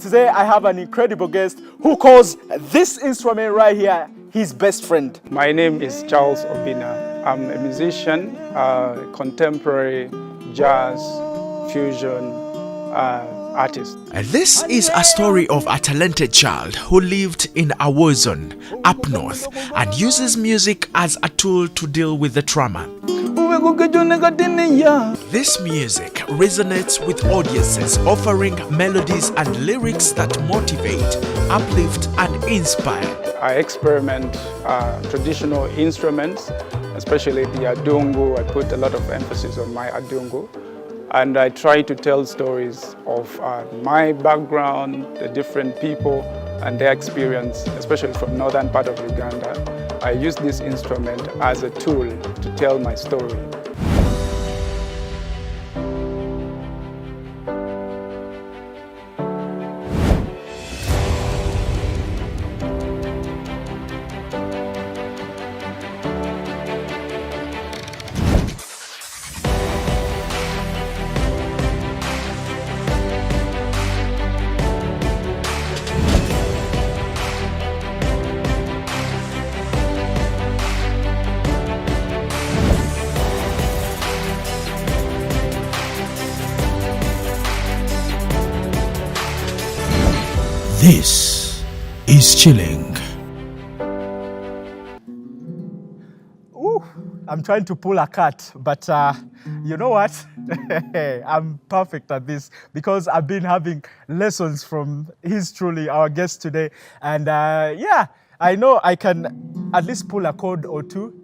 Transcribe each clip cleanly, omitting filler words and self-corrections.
Today I have an incredible guest who calls this instrument right here his best friend. My name is Charles Obina. I'm a musician, contemporary, jazz, fusion artist. This is a story of a talented child who lived in a war zone up north and uses music as a tool to deal with the trauma. This music resonates with audiences, offering melodies and lyrics that motivate, uplift, and inspire. I experiment traditional instruments, especially the Adungu. I put a lot of emphasis on my Adungu. And I try to tell stories of my background, the different people and their experience, especially from northern part of Uganda. I use this instrument as a tool to tell my story. This is Chiling. Ooh, I'm trying to pull a cut, but you know what? I'm perfect at this because I've been having lessons from his truly our guest today. And yeah, I know I can at least pull a chord or two.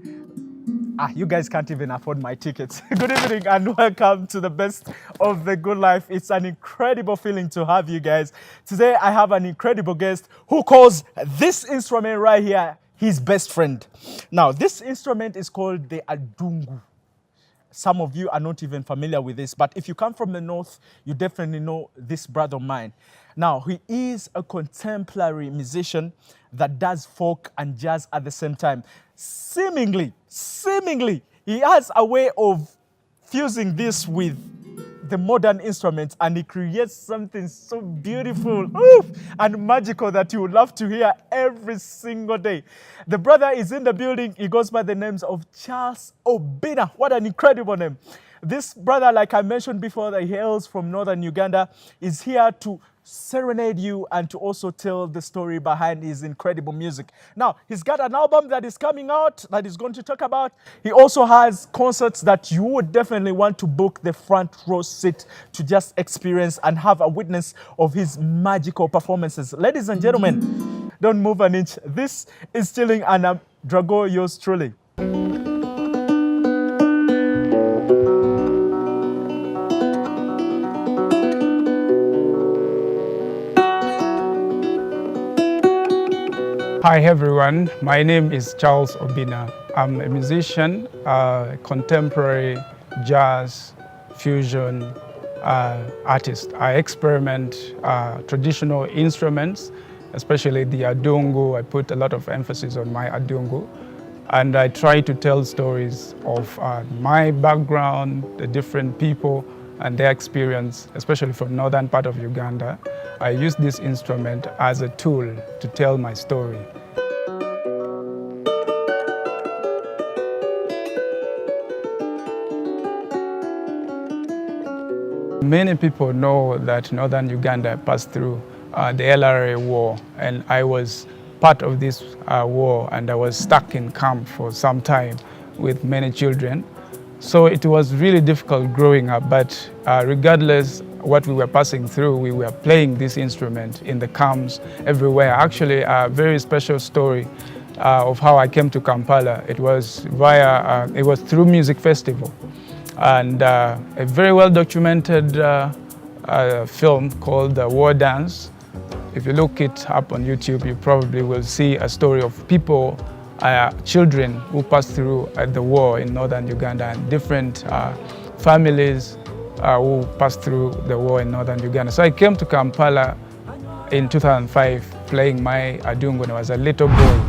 You guys can't even afford my tickets. Good evening and welcome to the best of the good life. It's an incredible feeling to have you guys. Today I have an incredible guest who calls this instrument right here his best friend. Now, this instrument is called the Adungu. Some of you are not even familiar with this, but if you come from the north, you definitely know this brother of mine. Now, he is a contemporary musician that does folk and jazz at the same time. Seemingly, he has a way of fusing this with the modern instruments, and he creates something so beautiful and magical that you would love to hear every single day. The brother is in the building. He goes by the names of Charles Obina. What an incredible name. This brother, like I mentioned before, that hails from northern Uganda, is here to serenade you and to also tell the story behind his incredible music. Now, he's got an album that is coming out that he's going to talk about. He also has concerts that you would definitely want to book the front row seat to just experience and have a witness of his magical performances. Ladies and gentlemen, don't move an inch. This is Chiling and I'm Drago, yours truly. Hi everyone, my name is Charles Obina. I'm a musician, contemporary, jazz, fusion artist. I experiment traditional instruments, especially the Adungu. I put a lot of emphasis on my Adungu. And I try to tell stories of my background, the different people and their experience, especially from northern part of Uganda. I use this instrument as a tool to tell my story. Many people know that northern Uganda passed through the LRA war, and I was part of this war, and I was stuck in camp for some time with many children. So it was really difficult growing up, but regardless what we were passing through, we were playing this instrument in the camps everywhere. Actually, a very special story of how I came to Kampala. It was through music festival, and a very well documented film called War Dance. If you look it up on YouTube, you probably will see a story of people, children who passed through the war in northern Uganda, and different families who passed through the war in northern Uganda. So I came to Kampala in 2005 playing my Adungu when I was a little boy.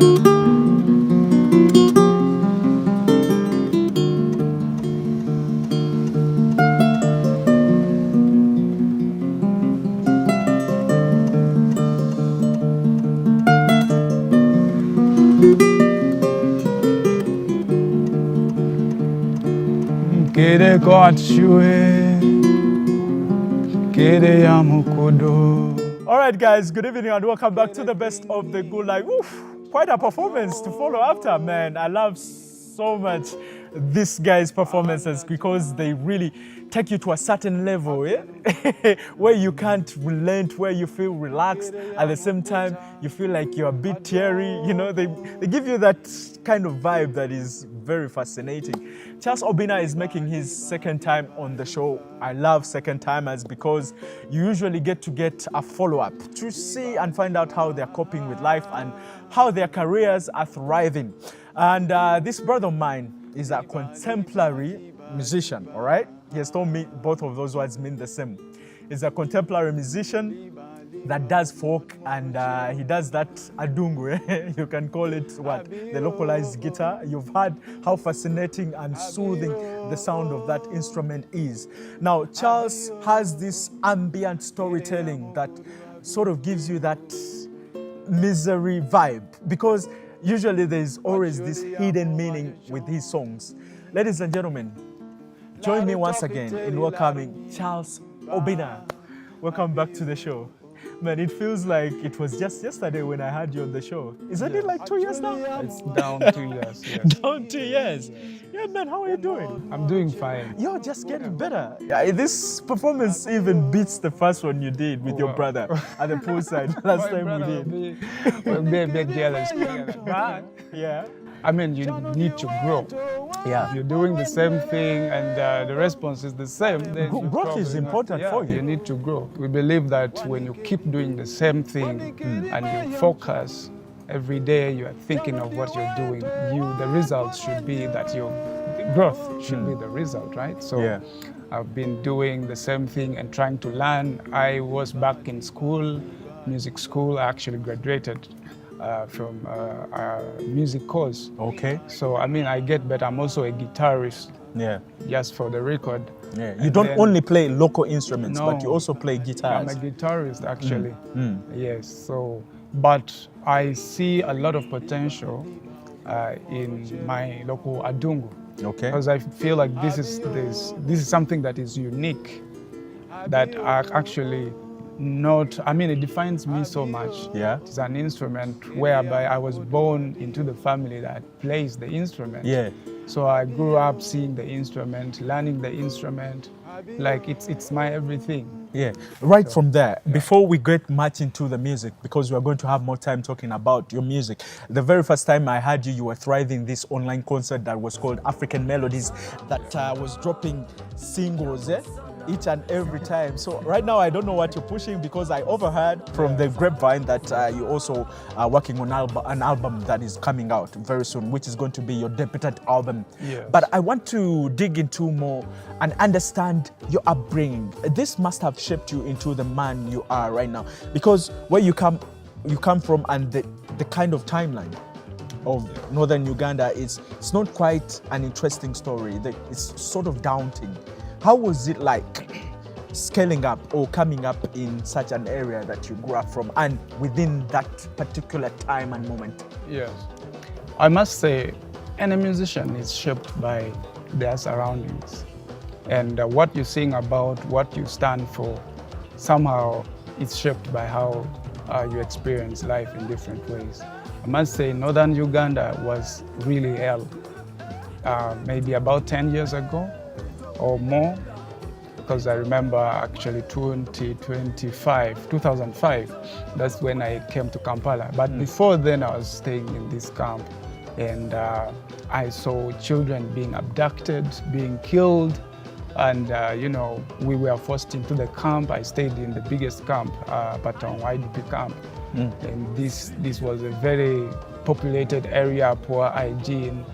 Kede God shue, kede yamukodo. All right, guys, good evening and welcome back to the best of the good life. Oof, quite a performance to follow after, man. I love so much this guy's performances because they really take you to a certain level, where you can't relent, where you feel relaxed. At the same time, you feel like you're a bit teary. You know, they give you that kind of vibe that is very fascinating. Charles Obina is making his second time on the show. I love second timers because you usually get a follow-up to see and find out how they're coping with life and how their careers are thriving. And this brother of mine is a contemporary musician, all right? He has told me both of those words mean the same. He's a contemporary musician that does folk, and he does that Adungu. You can call it what? The localized guitar. You've heard how fascinating and soothing the sound of that instrument is. Now, Charles has this ambient storytelling that sort of gives you that misery vibe, because usually there's always this hidden meaning with his songs. Ladies and gentlemen, join me once again in welcoming Charles Obina. Welcome back to the show. Man, it feels like it was just yesterday when I had you on the show. Isn't it like 2 years now? It's down 2 years. Yes. Down 2 years. Yeah, man, how are you doing? I'm doing fine. You're just getting better. Yeah, this performance even beats the first one you did with your brother at the poolside last time we did. We're a bit jealous. But, Yeah. I mean, you need to grow. Yeah. If you're doing the same thing and the response is the same, then you Growth is probably important for you. You need to grow. We believe that when you keep doing the same thing and you focus, every day you are thinking of what you're doing, the result should be that your growth should be the result, right? So Yeah. I've been doing the same thing and trying to learn. I was back in school, music school. I actually graduated from a music course. Okay. So, I mean, I get better. I'm also a guitarist, Yeah. just for the record. Yeah. You And don't then- only play local instruments, No. but you also play I'm guitars. a guitarist, actually. Yes, so, but I see a lot of potential in my local Adungu. Okay. Because I feel like this is something that is unique, that are actually not, I mean, it defines me so much. Yeah. It's an instrument whereby I was born into the family that plays the instrument. Yeah. So I grew up seeing the instrument, learning the instrument, like it's my everything. Yeah, right from there, before we get much into the music, because we are going to have more time talking about your music. The very first time I heard you were thriving this online concert that was called African Melodies, that was dropping singles each and every time. So right now I don't know what you're pushing, because I overheard from the grapevine that you also are working on an album that is coming out very soon, which is going to be your debut album. Yes. But I want to dig into more and understand your upbringing. This must have shaped you into the man you are right now, because where you come from and the kind of timeline of northern Uganda, it's not quite an interesting story. It's sort of daunting. How was it like scaling up or coming up in such an area that you grew up from, and within that particular time and moment? Yes. I must say, any musician is shaped by their surroundings. And what you sing about, what you stand for, somehow it's shaped by how you experience life in different ways. I must say, northern Uganda was really hell. Maybe about 10 years ago or more, because I remember actually 2005, that's when I came to Kampala. But before then, I was staying in this camp, and I saw children being abducted, being killed, and we were forced into the camp. I stayed in the biggest camp, Patong IDP camp, and this was a very populated area, poor hygiene.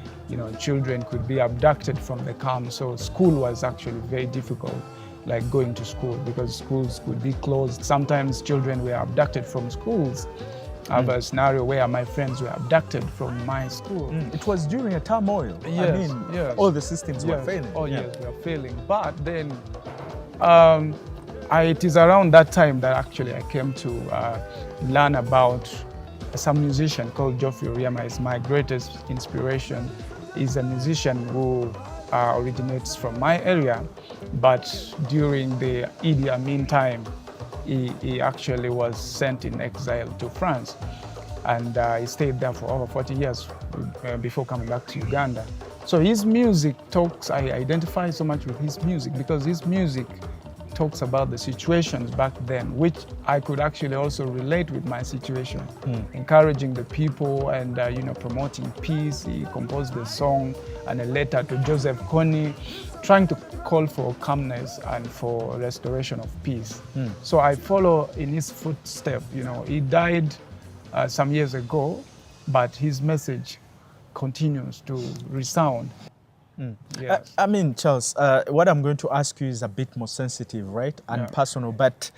Children could be abducted from the camp, so school was actually very difficult, like going to school, because schools could be closed. Sometimes children were abducted from schools I have a scenario where my friends were abducted from my school. It was during a turmoil. Yes, I mean, yes. all the systems were Yes. failing. Oh Yeah. yes, we are failing. But then, it is around that time that actually I came to learn about some musician called Geoffrey Oriama. Is my greatest inspiration. He's a musician who originates from my area, but during the Idi Amin time, he actually was sent in exile to France, and he stayed there for over 40 years before coming back to Uganda. So his music talks, I identify so much with his music because his music talks about the situations back then, which I could actually also relate with my situation, encouraging the people and promoting peace. He composed a song and a letter to Joseph Kony, trying to call for calmness and for restoration of peace. So I follow in his footsteps. He died some years ago, but his message continues to resound. Yes. I mean, Charles, what I'm going to ask you is a bit more sensitive, right? And Yeah. personal. But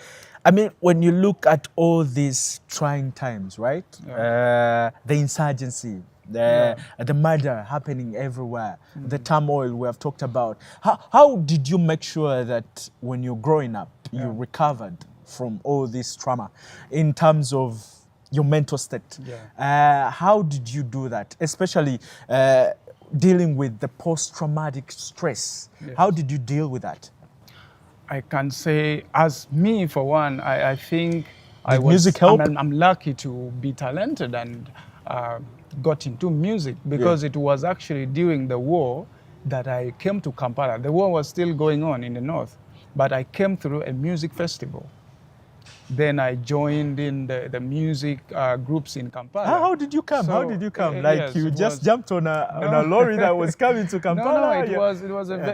I mean, when you look at all these trying times, right? The insurgency, the murder happening everywhere, the turmoil we have talked about. How did you make sure that when you're growing up, you recovered from all this trauma in terms of your mental state? How did you do that? Especially dealing with the post-traumatic stress. Yes. How did you deal with that? I can say, as me for one, I think Did music help? I'm lucky to be talented and got into music because it was actually during the war that I came to Kampala. The war was still going on in the north, but I came through a music festival. Then I joined in the music groups in Kampala. How did you come? How So, did you come? yes, You it just was- jumped on a lorry that was coming to Kampala?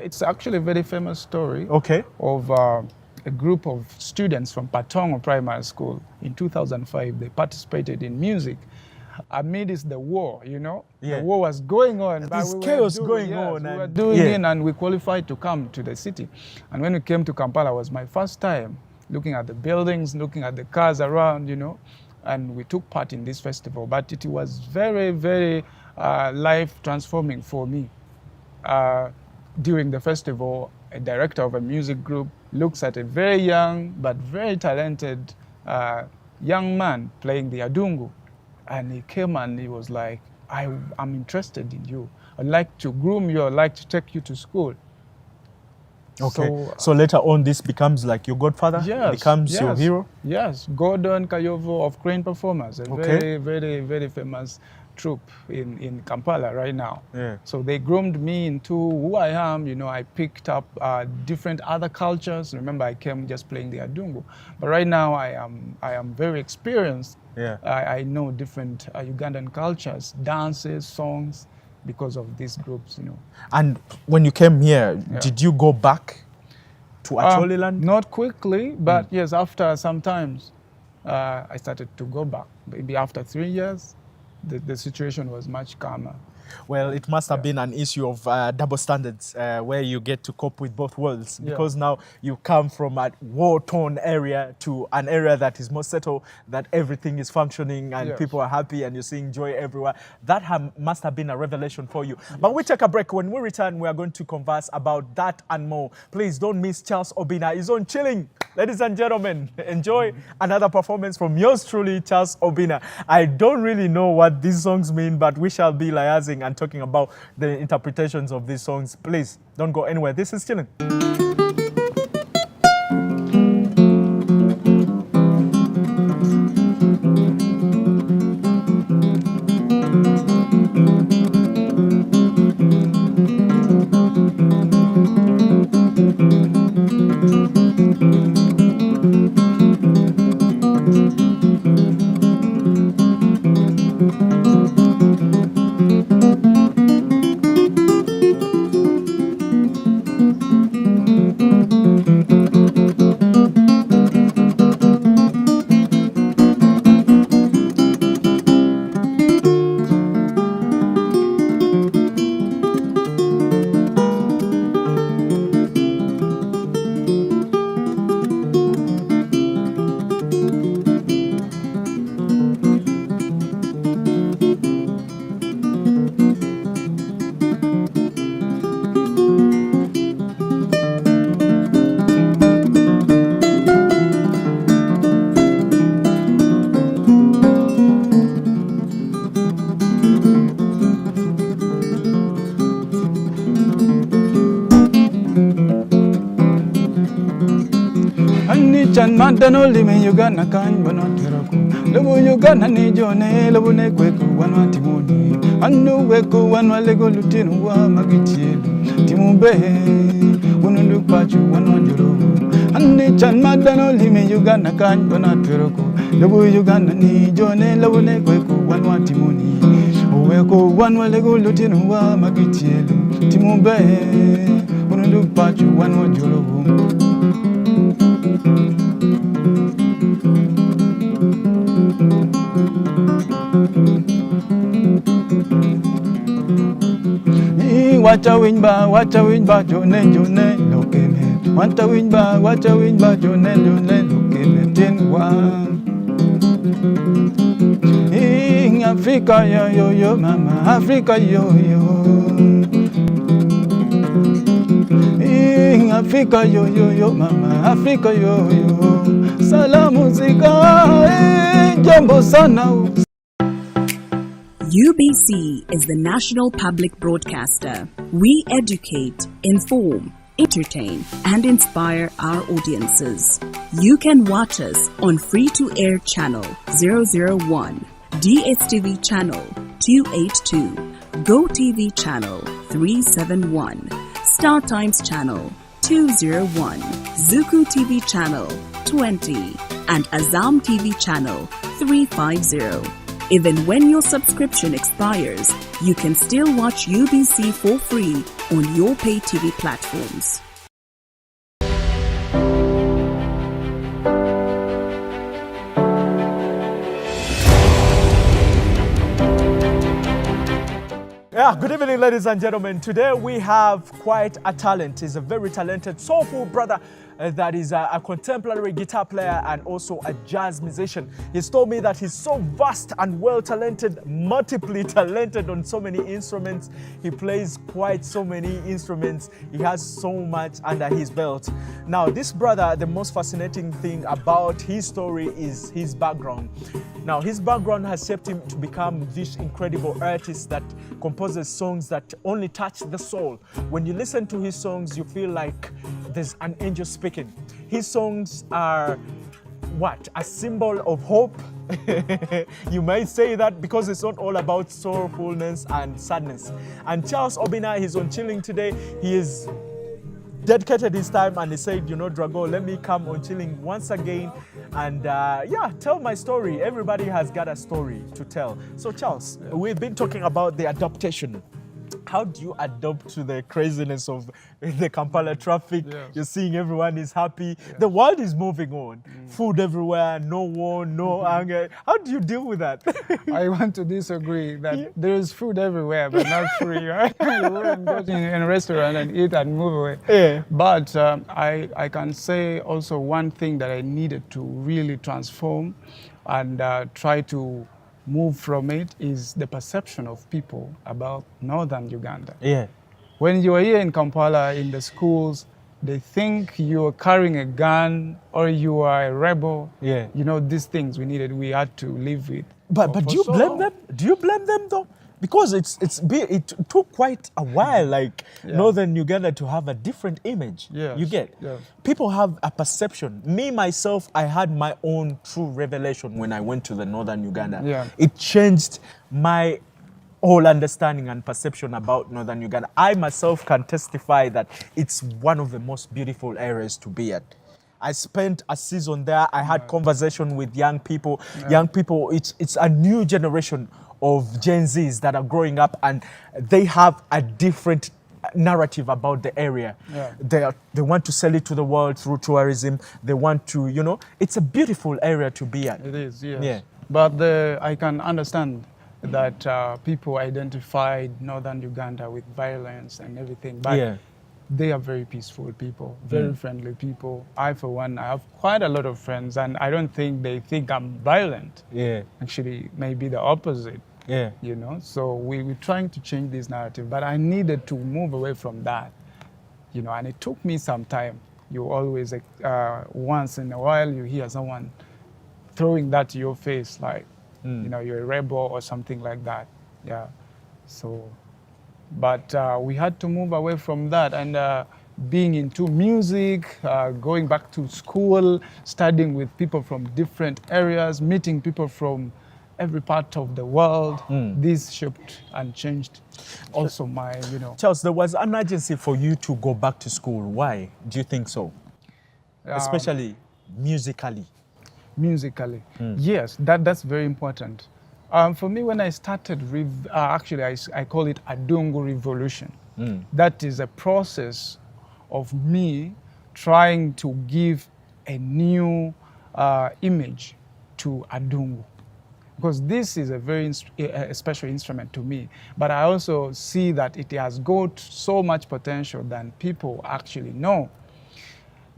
It's actually a very famous story Okay. of a group of students from Patongo Primary School. In 2005, they participated in music amidst the war, Yeah. The war was going on. There's chaos going on We were and- doing yeah. it and we qualified to come to the city. And when we came to Kampala, it was my first time looking at the buildings, looking at the cars around, and we took part in this festival. But it was very, very life transforming for me. During the festival, a director of a music group looks at a very young but very talented young man playing the Adungu. And he came and he was like, I'm interested in you. I'd like to groom you. I'd like to take you to school. Okay. So later on, this becomes like your godfather? Becomes your hero? Yes. Gordon Kayovo of Crane Performers, a Okay. very, very, very famous troupe in Kampala right now. Yeah. So they groomed me into who I am. I picked up different other cultures. Remember, I came just playing the Adungu. But right now, I am very experienced. Yeah. I know different Ugandan cultures, dances, songs, because of these groups. And when you came here, did you go back to Acholiland? Not quickly, but yes, after some times, I started to go back. Maybe after 3 years, the situation was much calmer. Well, it must have been an issue of double standards where you get to cope with both worlds because now you come from a war-torn area to an area that is more settled, that everything is functioning and people are happy and you're seeing joy everywhere. That must have been a revelation for you. But we take a break. When we return, we are going to converse about that and more. Please don't miss Charles Obina. He's on Chiling. Ladies and gentlemen, enjoy another performance from yours truly, Charles Obina. I don't really know what these songs mean, but we shall be liaising and talking about the interpretations of these songs. Please don't go anywhere. This is Chiling. madano lime Uganda kan banotiraku. Lebu Uganda ni jone lebu ne kweku wanwa timoni. Anu weku wanwa lego lutinu wa magitielu. Timumbe unundu pachu wanwa joro. Ane chan madano lime Uganda kan banotiraku. Lebu Uganda ni jone lebu ne kweku wanwa timoni. Weko wanwa lego lutinu wa magitielu. Timumbe unundu pachu wanwa joro. Wacha winba, jone, lokeme. Wacha winba, jone, lokeme. Tenwa. Africa, yo, mama, Africa, yo. Africa, yo, mama, Africa, yo. Salamu zika, jambo sana. UBC is the national public broadcaster. We educate, inform, entertain, and inspire our audiences. You can watch us on free-to-air channel 001, DSTV channel 282, GoTV channel 371, Star Times channel 201, Zuku TV channel 20, and Azam TV channel 350. Even when your subscription expires, you can still watch UBC for free on your pay TV platforms. Yeah, good evening, ladies and gentlemen. Today we have quite a talent. He's a very talented, soulful brother that is a contemporary guitar player and also a jazz musician. He's told me that he's so vast and well-talented, multiply talented on so many instruments. He plays quite so many instruments. He has so much under his belt. Now, this brother, the most fascinating thing about his story is his background. Now, his background has shaped him to become this incredible artist that composes songs that only touch the soul. When you listen to his songs, you feel like there's an angel speaking. His songs are what? A symbol of hope. You might say that because it's not all about sorrowfulness and sadness. And Charles Obina, he's on Chiling today. He is dedicated his time and he said, you know, Drago, let me come on Chiling once again and yeah, tell my story. Everybody has got a story to tell. So Charles, we've been talking about the adaptation. How do you adapt to the craziness of the Kampala traffic? Yes. You're seeing everyone is happy. Yes. The world is moving on. Food everywhere, no war, no anger. How do you deal with that? I want to disagree that there is food everywhere, but not free, right? You wouldn't go in a restaurant and eat and move away. Yeah. But I can say also one thing that I needed to really transform and try to move from it is the perception of people about northern Uganda. Yeah. When you are here in Kampala, in the schools, they think you are carrying a gun or you are a rebel. Yeah. You know, these things we had to live with. But do you blame them? Do you blame them though? Because it took quite a while, like northern Uganda to have a different image. Yes, You get? yes. People have a perception. Me, myself, I had my own true revelation when I went to the northern Uganda. Yeah. It changed my whole understanding and perception about northern Uganda. I myself can testify that it's one of the most beautiful areas to be at. I spent a season there. I had conversation with young people. Young people, it's a new generation of Gen Zs that are growing up and they have a different narrative about the area. Yeah. They want to sell it to the world through tourism. They want to, you know, it's a beautiful area to be at. It is, yes. Yeah. But I can understand that people identified northern Uganda with violence and everything. But they are very peaceful people, very friendly people. I, for one, I have quite a lot of friends, and I don't think they think I'm violent. Yeah. Actually, maybe the opposite. Yeah. You know, so we're trying to change this narrative, but I needed to move away from that. You know, and it took me some time. You always, once in a while, you hear someone throwing that to your face, like, you know, you're a rebel or something like that. Yeah. So. But we had to move away from that, and being into music, going back to school, studying with people from different areas, meeting people from every part of the world. This shaped and changed also my, Charles, there was an urgency for you to go back to school. Why do you think so? Especially musically. Musically. Yes, that's very important. For me, when I started, actually, I call it Adungu revolution. That is a process of me trying to give a new image to Adungu. Because this is a very special instrument to me. But I also see that it has got so much potential than people actually know.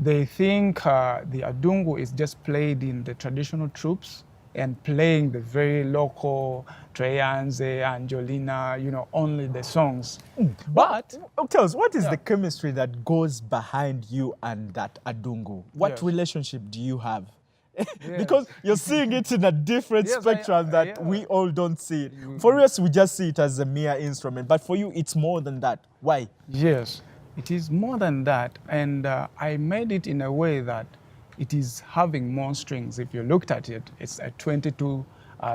They think the Adungu is just played in the traditional troops and playing the very local Treyanze, Angelina, only the songs. But Tell us, what is the chemistry that goes behind you and that Adungu? What relationship do you have? Because you're seeing it in a different spectrum that we all don't see it. For us, we just see it as a mere instrument. But for you, it's more than that. Why? Yes, it is more than that. And I made it in a way that it is having more strings. If you looked at it, it's a 22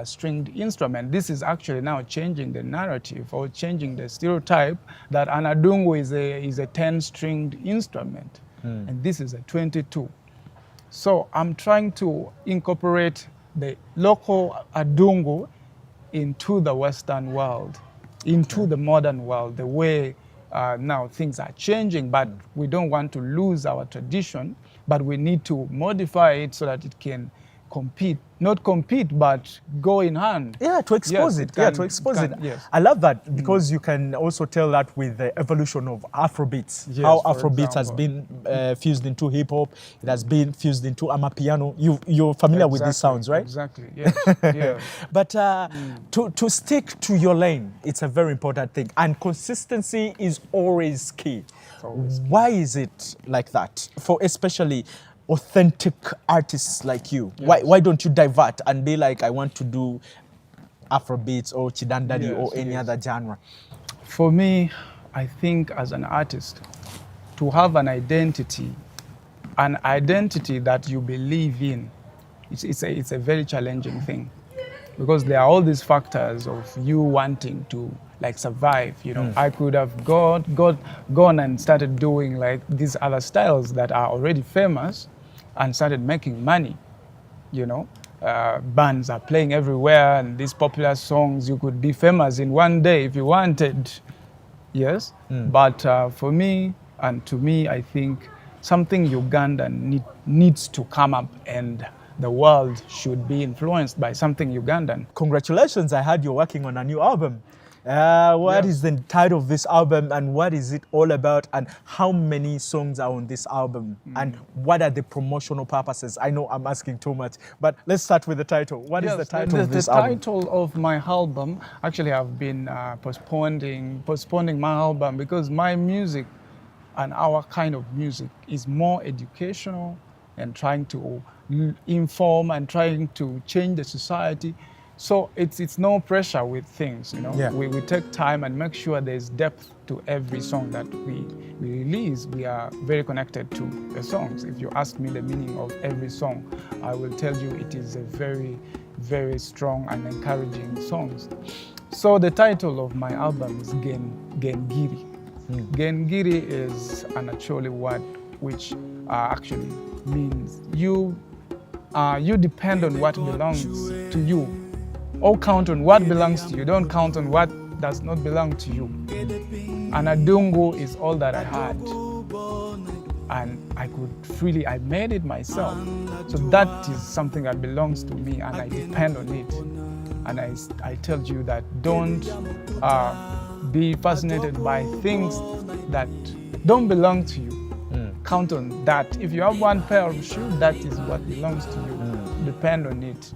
stringed instrument. This is actually now changing the narrative or changing the stereotype that an Adungu is a 10-stringed instrument. And this is a 22. So I'm trying to incorporate the local Adungu into the Western world, into the modern world, the way now things are changing, but we don't want to lose our tradition, but we need to modify it so that it can compete, not compete, but go in hand. Yeah, to expose it. Yes. I love that because you can also tell that with the evolution of Afrobeats. Yes, how for Afrobeats has been fused into hip hop. It has been fused into amapiano. You're familiar with these sounds, right? Exactly. Yes. Yeah. But to stick to your lane, it's a very important thing, and consistency is always key. Why is it like that? For especially authentic artists like you, why don't you divert and be like, I want to do Afrobeats or Chidandadi or any other genre? For me, I think as an artist, to have an identity that you believe in, it's a very challenging thing, because there are all these factors of you wanting to survive. I could have gone and started doing like these other styles that are already famous and started making money. Bands are playing everywhere, and these popular songs, you could be famous in one day if you wanted. Yes. But for me and to me, I think something Ugandan needs to come up, and the world should be influenced by something Ugandan. Congratulations, I heard you're working on a new album. What is the title of this album, and what is it all about, and how many songs are on this album, and what are the promotional purposes? I know I'm asking too much, but let's start with the title. What is the title of this album? The title of my album, actually I've been postponing my album because my music and our kind of music is more educational and trying to inform and trying to change the society. So it's no pressure with things, We take time and make sure there's depth to every song that we release. We are very connected to the songs. If you ask me the meaning of every song, I will tell you it is a very, very strong and encouraging songs. So the title of my album is Gengiri. Gengiri is an actually word which actually means you depend on what belongs to you. Or count on what belongs to you. Don't count on what does not belong to you. And Adungu is all that I had. And I made it myself. So that is something that belongs to me, and I depend on it. And I tell you that don't be fascinated by things that don't belong to you. Count on that. If you have one pair of shoes, that is what belongs to you. Depend on it.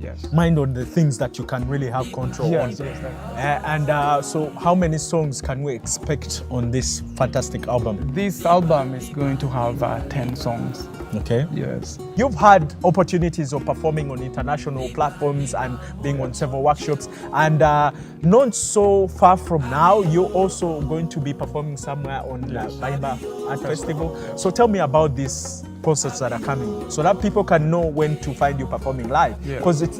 Yes. mind on the things that you can really have control Yes, on. yes, that- And so how many songs can we expect on this fantastic album? This album is going to have 10 songs. Okay. Yes. You've had opportunities of performing on international platforms and being on several workshops, and not so far from now, you're also going to be performing somewhere on the Baiba Art Festival. So tell me about these concerts that are coming, so that people can know when to find you performing live. Yeah. Because it's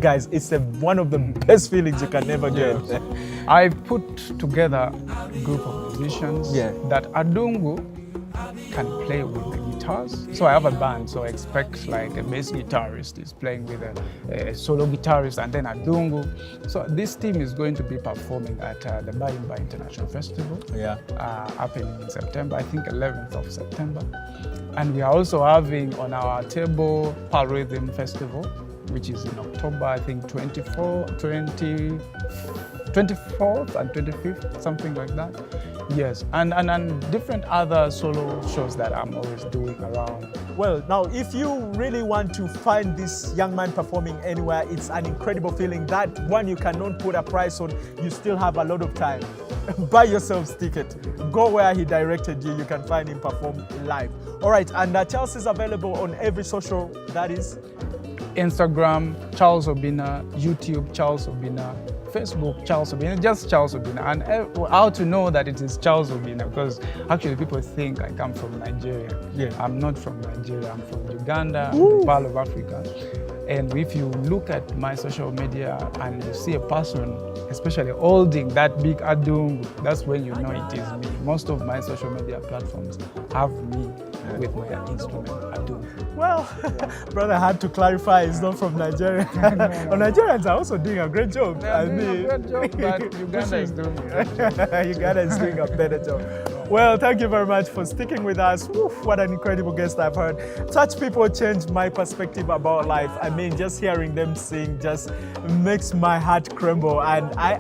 guys, it's one of the best feelings you can never get. Yes. I put together a group of musicians Yeah. that Adungu can play with the guitars. So I have a band, so I expect like a bass guitarist is playing with a solo guitarist, and then Adungu. So this team is going to be performing at the Baimba International Festival, Yeah. happening in September, I think 11th of September. And we are also having on our table Pal Rhythm Festival, which is in October, I think 24th and 25th, something like that. Yes, and different other solo shows that I'm always doing around. Well, now, if you really want to find this young man performing anywhere, it's an incredible feeling. That one you cannot put a price on. You still have a lot of time. Buy yourselves ticket. Go where he directed you. You can find him perform live. All right, and Charles is available on every social, that is? Instagram, Charles Obina, YouTube, Charles Obina, Facebook, Charles Obina, just Charles Obina. And how to know that it is Charles Obina, because actually people think I come from Nigeria. Yeah. I'm not from Nigeria, I'm from Uganda, I'm a part of Africa. And if you look at my social media and you see a person, especially holding that big Adungu, that's when you know it is me. Most of my social media platforms have me with my instrument, Adungu. Well, brother, I had to clarify, it's not from Nigeria. Well, Nigerians are also doing a great job. They are doing a great job, but Uganda is doing a great job. Uganda is doing a better job. Well, thank you very much for sticking with us. Woof, what an incredible guest I've heard. Such people changed my perspective about life. I mean, just hearing them sing just makes my heart crumble. And I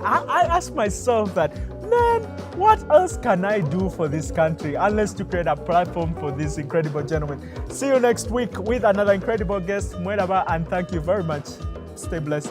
ask myself that, man, what else can I do for this country unless to create a platform for this incredible gentleman? See you next week with another incredible guest, Mweraba, and thank you very much. Stay blessed.